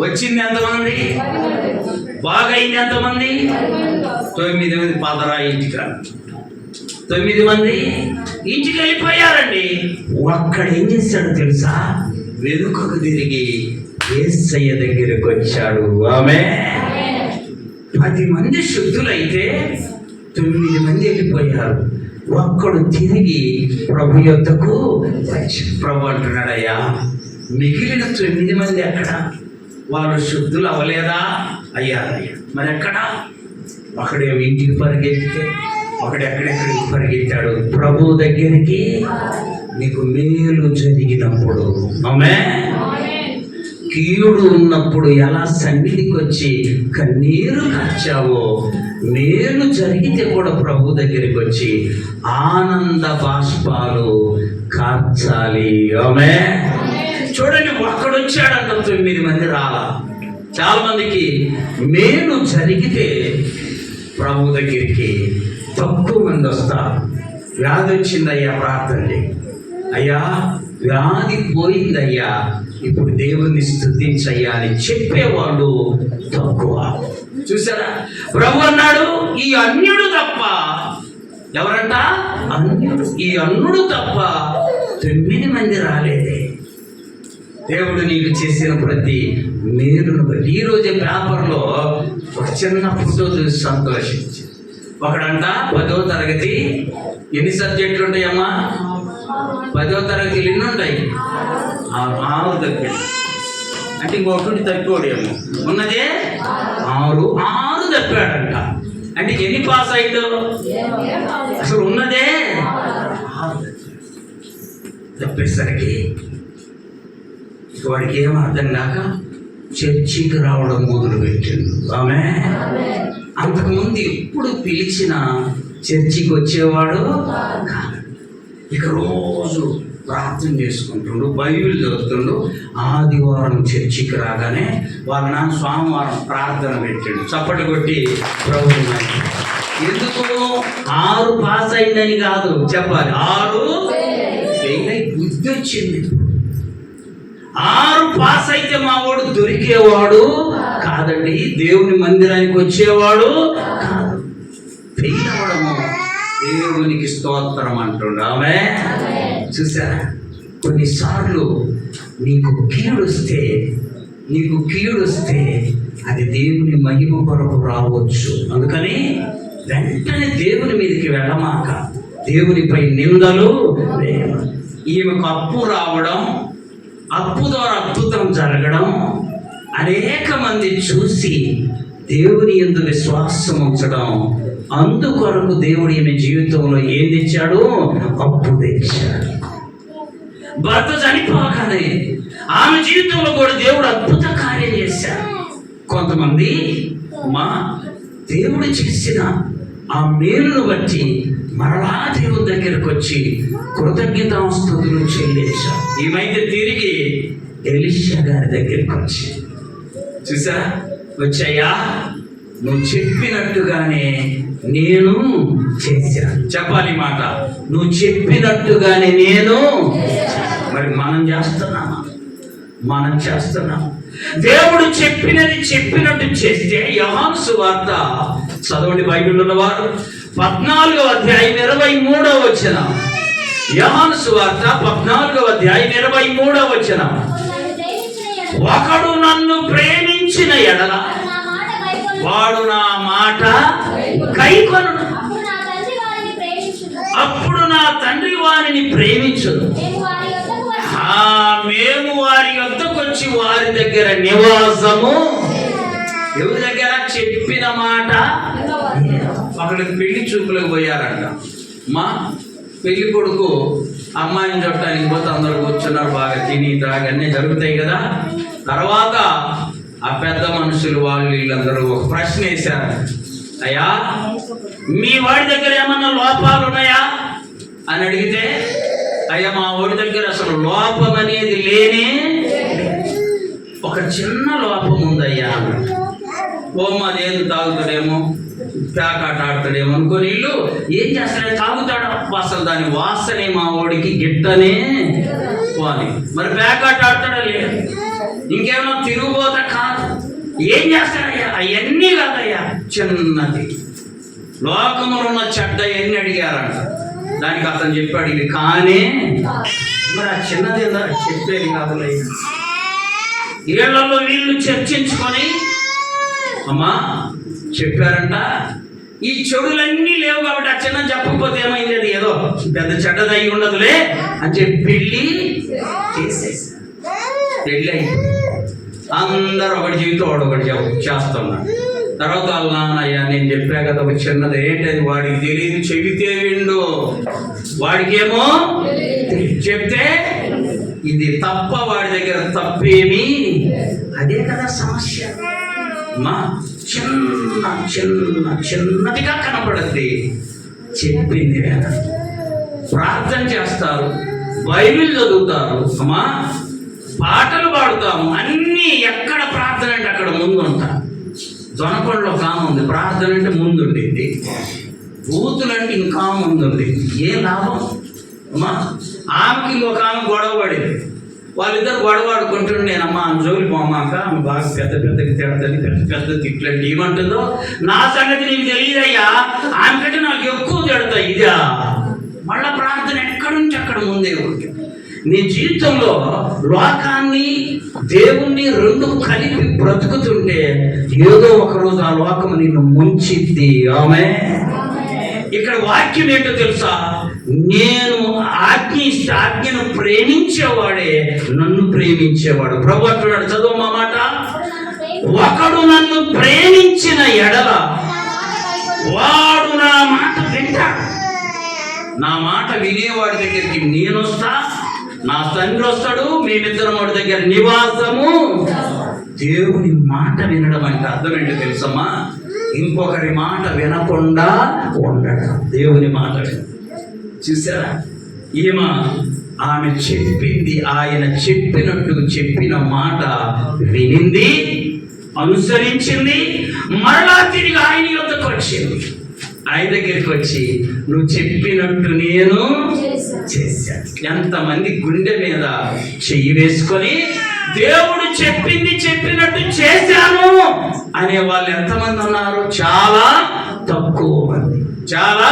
వచ్చింది ఎంతమంది? బాగైంది ఎంతమంది? 9 మంది పదరా ఇంటికి. 9 మంది ఇంటికి వెళ్ళిపోయారండి. ఒక్కడు ఏం చేశాడు తెలుసా? వెనుకకు తిరిగి యేసయ్య దగ్గరకు వచ్చాడు. ఆమె 10 మంది శుద్ధులైతే 9 మంది వెళ్ళిపోయారు. ఒక్కడు తిరిగి ప్రభు యొద్దకు వచ్చి ప్రభు అంటున్నాడయ్యా, మిగిలిన 9 మంది ఎక్కడ? వాళ్ళు శుద్ధులు అవ్వలేదా? అయ్యారయ్యా. మరి ఎక్కడ? ఒకడేమో ఇంటికి పరిగెత్తితే, ఒకడు ఎక్కడెక్కడికి పరిగెత్తాడు ప్రభు దగ్గరికి. నీకు మేలు జరిగినప్పుడు, ఆమె కీడు ఉన్నప్పుడు ఎలా సన్నిధికి వచ్చి కన్నీరు కార్చావో, మేలు జరిగితే కూడా ప్రభు దగ్గరికి వచ్చి ఆనంద బాష్పాలు కార్చాలి. ఆమె చూడండి, ఒక్కడు వచ్చాడంట, 9 మంది రాలా. చాలా మందికి మేలు జరిగితే ప్రభు దగ్గరికి తక్కువ మంది వస్తారు. వ్యాధి వచ్చిందయ్యా, ప్రార్థన చేయి. అయ్యా వ్యాధి పోయిందయ్యా, ఇప్పుడు దేవుణ్ణి స్తుతించయ్యా అని చెప్పేవాళ్ళు తక్కువ. చూసారా? ప్రభు అన్నాడు, ఈ అన్యుడు తప్ప, ఎవరంట? అన్యుడు. ఈ అన్యుడు తప్ప 9 మంది రాలేదే. దేవుడు నీకు చేసిన ప్రతి మేలును బట్టి. ఈరోజు పేపర్లో ఒక చిన్న ఫోటో చూసి సంతోషించి, ఒకడంట 10వ తరగతి. ఎన్ని సబ్జెక్టులు ఉంటాయమ్మా? 10వ తరగతిలు ఎన్ని ఉంటాయి? 6 తప్పాడు. అంటే ఇంకొకటి తప్పిపోడేమో. ఉన్నదే 6 తప్పాడంట. అంటే ఎన్ని పాస్ అయ్యాడు? అసలు ఉన్నదే 6 తప్పేసరికి వాడికి ఏం అర్థం కాక చర్చికి రావడం మొదలు పెట్టిండు. ఆమె అంతకుముందు ఎప్పుడు పిలిచినా చర్చికి వచ్చేవాడు కాదు. ఇక రోజు ప్రార్థన చేసుకుంటుండు, బైబిల్ చదువుతుండు. ఆదివారం చర్చికి రాగానే వాళ్ళ నాన్న సోమవారం ప్రార్థన పెట్టాడు. చప్పట్లు కొట్టి ప్రభు ఎందుకు 6 పాస్ అయిందని కాదు చెప్పాలి, 6 ఫెయిల్ అయి బుద్ధి వచ్చింది. 6 పాస్ అయితే మా వాడు దొరికేవాడు కాదండి, దేవుని మందిరానికి వచ్చేవాడు కాదు. ఫెయిల్ అవ్వడము దేవునికి స్తోత్రం అంటుండ. ఆమె చూసారా? కొన్నిసార్లు నీకు కీడొస్తే అది దేవుని మహిమ కొరకు రావచ్చు. అందుకని వెంటనే దేవుని మీదకి వెళ్ళమాక, దేవునిపై నిందలు వేయడం. ఈమెకు అప్పు రావడం, అప్పు ద్వారా అద్భుతం జరగడం అనేక మంది చూసి దేవుని యందు విశ్వాసం ఉంచడం. అందుకొరకు దేవుడు ఈమె జీవితంలో ఏం తెచ్చాడు? అప్పు తెచ్చాడు. భర్త చనిపోగానే ఆమె జీవితంలో కూడా దేవుడు అద్భుత కార్యం చేశాడు. కొంతమంది మా దేవుడు చేసిన ఆ మేలును బట్టి మరలా దేవుని దగ్గరకు వచ్చి కృతజ్ఞతాస్తుతులు చెల్లించారు. ఈమైతే తిరిగి ఎలీషా గారి దగ్గరికి వచ్చి, చూసారా? వచ్చాయా, నువ్వు చెప్పినట్టుగానే నేను చేశాను. చెప్పాలి మాట, నువ్వు చెప్పినట్టుగానే నేను. మరి మనం చేస్తున్నాము. దేవుడు చెప్పినట్టు చేస్తే. యోహాను సువార్త చదవండి, బైబిల్ ఉన్నవారు 14వ అధ్యాయం 23వ వచనం. యోహాను సువార్త 14వ అధ్యాయం 23వ వచనం. ఒకడు నన్ను ప్రేమించిన ఎడల వాడు నా మాట కైకొనును, అప్పుడు నా తండ్రి వారిని ప్రేమించును, మేము వారి వద్దకు వచ్చి వారి దగ్గర నివాసము. ఎవరి దగ్గర? చెప్పిన మాట. ఒకరికి పెళ్లి చూపులకు పోయారంట. మా పెళ్లి కొడుకు అమ్మాయిని చూడటానికి పోతే అందరూ కూర్చున్నారు, బాగా తిని తాగి అన్నీ జరుగుతాయి కదా. తర్వాత ఆ పెద్ద మనుషులు వీళ్ళందరూ ఒక ప్రశ్న వేశారు, అయ్యా మీ వాడి దగ్గర ఏమన్నా లోపాలు ఉన్నాయా అని అడిగితే, అయ్యా మా వాడి దగ్గర అసలు లోపం అనేది లేనే, ఒక చిన్న లోపం ఉందయ్యా. అదేంది, తాగుతాడేమో, ప్యాకాట ఆడతాడేమో అనుకోని వీళ్ళు ఏం చేస్తాడే, తాగుతాడు. అసలు దాని వాసనే మా వాడికి గిట్టనే పోని. మరి పేకాట ఆడతాడా? లేదు. ఇంకేమో తిరుగుబోత కాదు. ఏం చేస్తాడయ్యా? అవన్నీ కాదయ్యా, చిన్నది. లోకములో ఉన్న చెడ్డ ఎన్ని అడిగారంట. దానికి అతను చెప్పాడు ఇది కానీ. మరి ఆ చిన్నది ఏదో చెప్పేది కాదులయ్యా. వీళ్ళలో వీళ్ళు చర్చించుకొని అమ్మా చెప్పారంట, ఈ చెడులన్నీ లేవు కాబట్టి ఆ చిన్న చెప్పకపోతే ఏమైంది, అది ఏదో పెద్ద చెడ్డది అయి ఉండదులే అని చెప్పి పెళ్ళి చేసేసి పెళ్ళి అయింది. అందరూ ఒకటి జీవితం ఒకటి చేస్తున్నాడు. తర్వాత వాళ్ళ నాన్నయ్య నేను చెప్పా కదా ఒక చిన్నది ఏంటది వాడికి తెలియదు, చెబితే విండు. వాడికేమో చెప్తే ఇది తప్ప, వాడి దగ్గర తప్పేమి. అదే కదా సమస్య. మా చిన్న చిన్న చిన్నదిగా కనపడద్ది, చెప్పింది వేద. ప్రార్థన చేస్తారు, బైబిల్ చదువుతారు, అమ్మా పాటలు పాడుతాము, అన్నీ ఎక్కడ ప్రార్థన అంటే అక్కడ ముందు ఉంటారు. దొనకొండలో కామ ఉంది, ప్రార్థన అంటే ముందుండింది. బూతులంటే ఇంకా ముందుంది. ఏ లాభం అమ్మా? ఆమెకి ఒక ఆమె గొడవ పడింది. వాళ్ళిద్దరు గొడవ ఆడుకుంటుండే, నేనమ్మా ఆమె జోలి పోమాక, ఆమె బాగా పెద్ద పెద్దకి తిడతది, పెద్ద పెద్ద తిట్లండి ఏమంటుందో నా సంగతి నీకు తెలియదయ్యా, ఆమె కంటే నాకు ఎక్కువ తిడతా. ఇదా మళ్ళా ప్రార్థన ఎక్కడి నుంచి అక్కడ ముందే ఉంటుంది. నీ జీవితంలో లోకాన్ని దేవుణ్ణి రెండు కలిపి బ్రతుకుతుంటే ఏదో ఒకరోజు ఆ లోకము నిన్ను ముంచిద్ది. ఆమె ఇక్కడ వాక్యం ఏంటో తెలుసా? నేను ఆజ్ఞ ఇస్తే ఆజ్ఞను ప్రేమించేవాడే నన్ను ప్రేమించేవాడు. ప్రభు అంటున్నాడు, చదువు మా మాట. ఒకడు నన్ను ప్రేమించిన ఎడల వాడు నా మాట వింటాడు. నా మాట వినేవాడి దగ్గరికి నేను వస్తా, నా తండ్రి వస్తాడు, మేమిద్దరం వాడి దగ్గర నివాసము. దేవుని మాట వినడం అంటే అర్థం ఏంటో తెలుసమ్మా? ఇంకొకరి మాట వినకుండా ఉండడం. దేవుని మాట చూసారా? ఆమె చెప్పింది, ఆయన చెప్పినట్టు చెప్పిన మాట వినింది, అనుసరించింది, మరలా తిరిగి ఆయన యొద్దకు వచ్చింది. ఆయన దగ్గరికి వచ్చి నువ్వు చెప్పినట్టు నేను చేశాను. ఎంతమంది గుండె మీద చెయ్యి వేసుకొని దేవుడు చెప్పింది చెప్పినట్టు చేశాను అనే వాళ్ళు ఎంతమంది ఉన్నారు? చాలా తక్కువ మంది, చాలా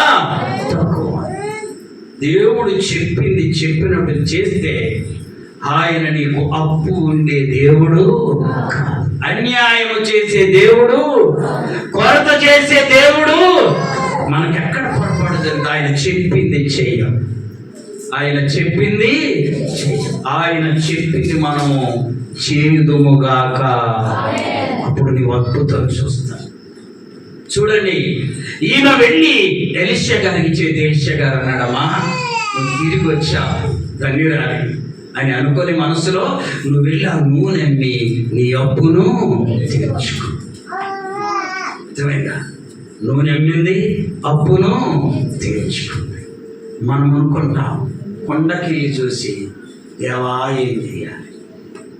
తక్కువ మంది. దేవుడు చెప్పింది చెప్పినట్టు చేస్తే ఆయన నీకు అప్పు ఉండే దేవుడు కాదు, అన్యాయము చేసే దేవుడు, కొరత చేసే దేవుడు. మనకెక్కడ పొరపాటు జరుగుతుంది? ఆయన చెప్పింది చెయ్యం, ఆయన చెప్పింది ఆయన చెప్పింది మనము చేయుదుముగాక. అప్పుడు నీవు అద్భుతం చూస్తా. చూడండి, ఈయన వెళ్ళి ఎలీషా గారికి చేతి ఎలీషా గారు అన్నాడమ్మా, నువ్వు తిరిగి వచ్చావు ధన్యురాలి అని అనుకొని మనసులో నువ్వు వెళ్ళి ఆ నూనె నీ అప్పును తీర్చుకో. అర్థమైందా? నూనె అమ్మింది, అప్పును తీర్చుకుంది. మనం అనుకుంటాం కొండకి చూసి దేవా ఏం చేయాలి,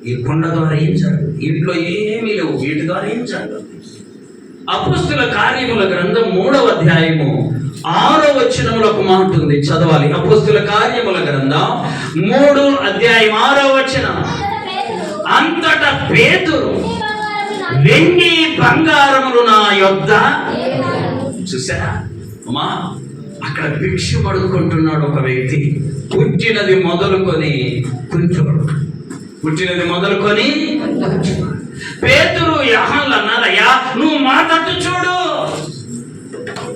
ఈ కొండ ద్వారా ఏం జరగదు, ఇంట్లో ఏమీ లేవు, వీటి ద్వారా ఏం జరగదు. అపోస్తుల కార్యముల గ్రంథం 3వ అధ్యాయము 6వ వచనంలో ఒక మాట ఉంది, చదవాలి. అపోస్తుల కార్యముల గ్రంథం 3వ అధ్యాయం 6వ వచనం. అంతటా పేతురు వెండి బంగారములు నా యొద్ద. చూసారా అమ్మా? అక్కడ భిక్ష పడుకుంటున్నాడు ఒక వ్యక్తి. పుట్టినది మొదలుకొని కుంచోడు, పుట్టినది మొదలుకొని పేతురు యెహోవాను అన్నారయ్యా నువ్వు మా తట్టు చూడు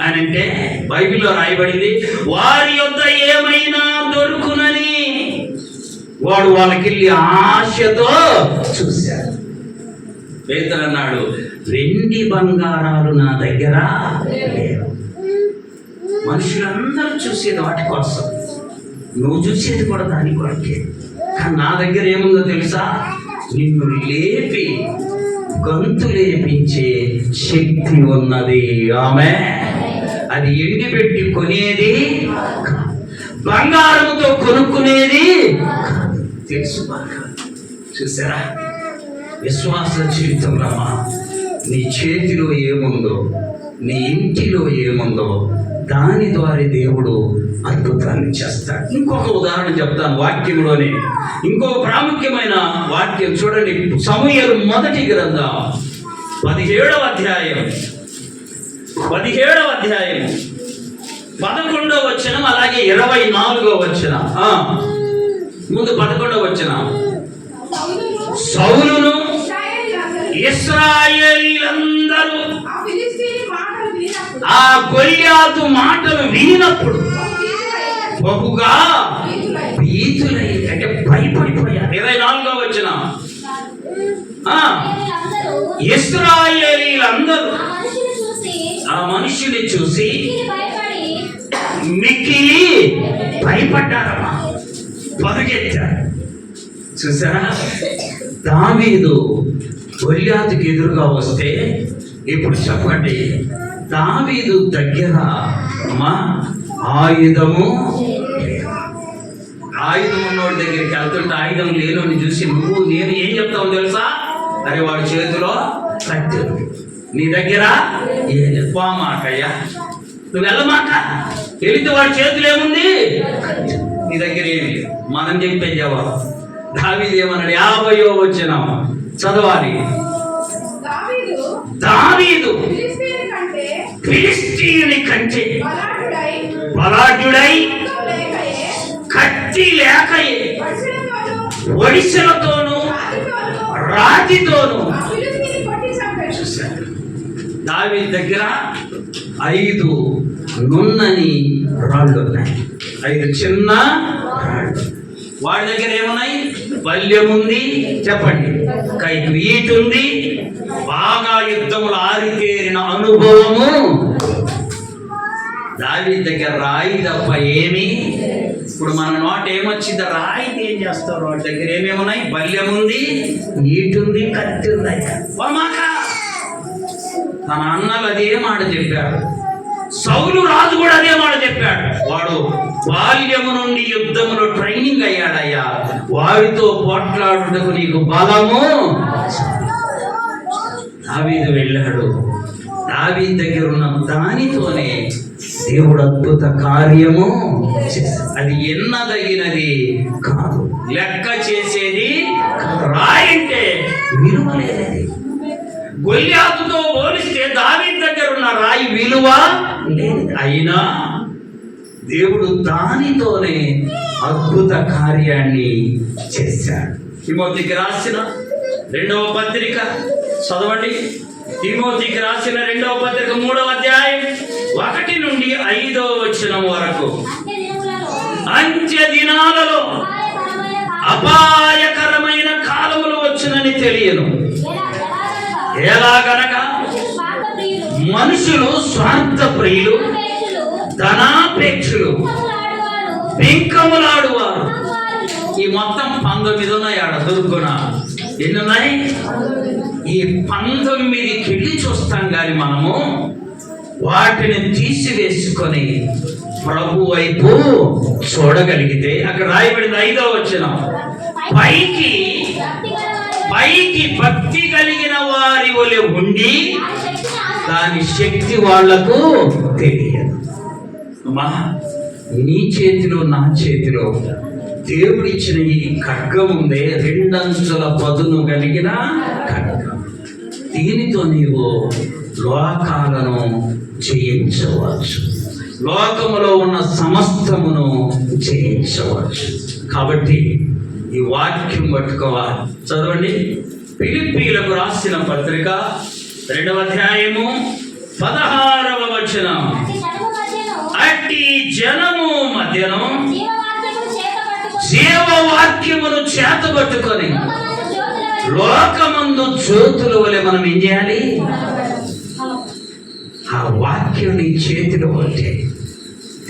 అని అంటే బైబిల్లో రాయబడింది, వారి యొద్ద ఏమైనా దొరుకునని. వాడు వాళ్ళకెళ్ళి ఆశతో చూశాడు. పేతురు అన్నాడు, వెండి బంగారాలు నా దగ్గర లేవు. మనుషులందరూ చూసేది వాటి కోసం, నువ్వు చూసేది కూడా దాని కొరకే. కానీ నా దగ్గర ఏముందో తెలుసా? నిన్ను లేపి గంతు లేపించే శక్తి ఉన్నది. ఆమె అది ఎండి పెట్టి కొనేది, బంగారంతో కొనుక్కునేది తెలుసు బాగా. చూసారా? విశ్వాస జీవితంలో నీ చేతిలో ఏముందో, నీ ఇంటిలో ఏముందో దాని ద్వారా దేవుడు అద్భుతాన్ని చేస్తాడు. ఇంకొక ఉదాహరణ చెప్తాను వాక్యంలోనే. ఇంకొక ప్రాముఖ్యమైన వాక్యం చూడండి. సమూయేలు మొదటి గ్రంథం 17వ అధ్యాయం 11వ వచనం, అలాగే 24వ వచనం. ముందు 11వ వచనం. సౌలును ఇశ్రాయేలీయులందరూ ఆ గొల్యాతు మాటలు వినినప్పుడు బహుగా భీతులై, అంటే భయపడిపోయారు. 24వ వచనం. ఇశ్రాయేలీయులందరూ ఆ మనుషుని చూసి మిక్కిలి భయపడ్డారమ్మా, పరుగెత్తారు. చూసారా, దావీదు గొల్యాతుకి ఎదురుగా వస్తే, ఇప్పుడు చెప్పండి, దావీదు దగ్గర ఆయుధం ఉన్నోడి దగ్గరికి వెళ్తుంటే ఆయుధం లేనోని చూసి నేను ఏం చెప్తావు తెలుసా? అరే వాడి చేతిలో కత్తి, నీ దగ్గర పోమాకయ్యా, నువ్వు వెళ్ళమాక. వెళితే వాడి చేతులు ఏముంది? నీ దగ్గర ఏమి. మనం చెప్పే జవాబు దావీదు ఏమన్నాడు? 50వ వచనం చదవాలి. దావీదు ఫిలిష్తీయుని కంటే బలాఢ్యుడై కత్తి లేకయే ఒడిసెలతోనూ రాతితోనూ. దావీదు దగ్గర 5 నున్నని రాళ్ళు ఉన్నాయి, 5 చిన్న రాళ్ళు. వాడి దగ్గర ఏమున్నాయి? బల్యం ఉంది, చెప్పండి, వీటు ఉంది, బాగా యుద్ధములు ఆరితేరిన అనుభవము. దావీదు దగ్గర రాయి తప్ప ఏమి. ఇప్పుడు మన నోట ఏమొచ్చింది? రాయికి ఏం చేస్తారు? వాడి దగ్గర ఏమేమున్నాయి? బల్యం ఉంది, ఈటు ఉంది, కత్తి ఉంది. తన అన్నలు అదే మాట చెప్పాడు, సౌలు రాజు కూడా అదే మాట చెప్పాడు. వాడు బాల్యము నుండి యుద్ధములో ట్రైనింగ్ అయ్యాడయ్యా, వాడితో పోట్లాడుటకు నీకు బలము. దావీదు వెళ్ళాడు. దావీదు దగ్గర ఉన్న దానితోనే దేవుడు అద్భుత కార్యము చేశాడు. అది ఎన్నదగినది కాదు, లెక్క చేసేది కాదు. రాయంటే విలువలేనిది. గొల్యాతుతో పోలిస్తే దావీదు దగ్గర ఉన్న రాయి విలువ లేదు. అయినా దేవుడు దానితోనే అద్భుత కార్యాన్ని చేశాడు. తిమోతికి రాసిన 2వ పత్రిక చదవండి. తిమోతికి రాసిన 2వ పత్రిక 3వ అధ్యాయం 1 నుండి 5వ వచనం వరకు. అంత్య దినాలలో అపాయకరమైన కాలములు వచ్చునని తెలియను. ఎలాగనగా మనుషులు స్వార్థ ప్రియులు, ధనాపేక్షులు, బింకములాడువారు. ఈ మొత్తం 19 ఉన్నాయి. ఆడ దొరుకునా ఎన్ని ఉన్నాయి? ఈ 19కి వెళ్ళి చూస్తాం కానీ మనము వాటిని తీసివేసుకొని ప్రభు వైపు చూడగలిగితే, అక్కడ రాయబడింది 5వ వచనం, పైకి భక్తి కలిగిన వారి వలె ఉండి దాని శక్తి వాళ్లకు తెలియదు. అమ్మా, నీ చేతిలో నా చేతిలో దేవుడిచ్చిన ఈ ఖడ్గం ఉందే, 2 అంచుల పదును కలిగిన ఖడ్గం. దీనితో నీవు లోకాలను జయించవచ్చు, లోకములో ఉన్న సమస్తమును జయించవచ్చు. కాబట్టి ఈ వాక్యం పట్టుకోవాలి. చదవండి. ఫిలిప్పీలకు రాసిన పత్రిక 2వ అధ్యాయము 16వ వచనం. అట్టి జనము మధ్యను జీవవాక్యమును చేతబట్టుకొని లోకమందు జ్యోతుల వలె మనం ఏం చేయాలి? ఆ వాక్యం నీ చేతిలో ఉంటే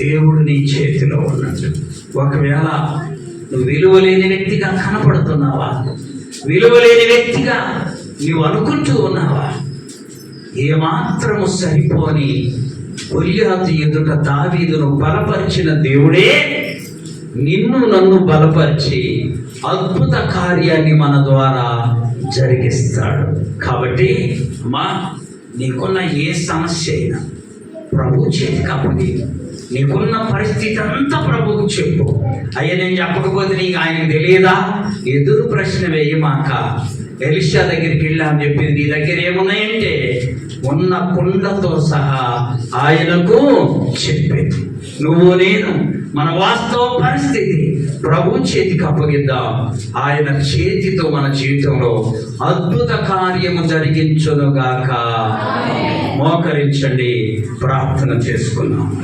దేవుడు నీ చేతిలో ఉన్నట్టు. ఒకవేళ నువ్వు విలువలేని వ్యక్తిగా కనపడుతున్నావా? విలువలేని వ్యక్తిగా నీవు అనుకుంటూ ఉన్నావా? ఏమాత్రము సరిపోని గొల్యాతు ఎదుట దావీదును బలపరిచిన దేవుడే నిన్ను నన్ను బలపరిచి అద్భుత కార్యాన్ని మన ద్వారా జరిగిస్తాడు. కాబట్టి అమ్మా, నీకున్న ఏ సమస్య అయినా, ప్రభు చేతికి అప్పగి. నీకున్న పరిస్థితి అంతా ప్రభువుకు చెప్పు. అయ్యా నేను చెప్పకపోతే నీకు ఆయనకు తెలియదా? ఎదురు ప్రశ్న వేయమాక. ఎలీషా దగ్గరికి వెళ్ళామని చెప్పింది, నీ దగ్గర ఏమున్నాయంటే ఉన్న కుండతో సహా ఆయనకు చెప్పేది. నువ్వు నేను మన వాస్తవ పరిస్థితి ప్రభు చేతికి అప్పగిద్దాం. ఆయన చేతితో మన జీవితంలో అద్భుత కార్యము జరిగించునుగాక. మోకరించండి, ప్రార్థన చేసుకున్నాం.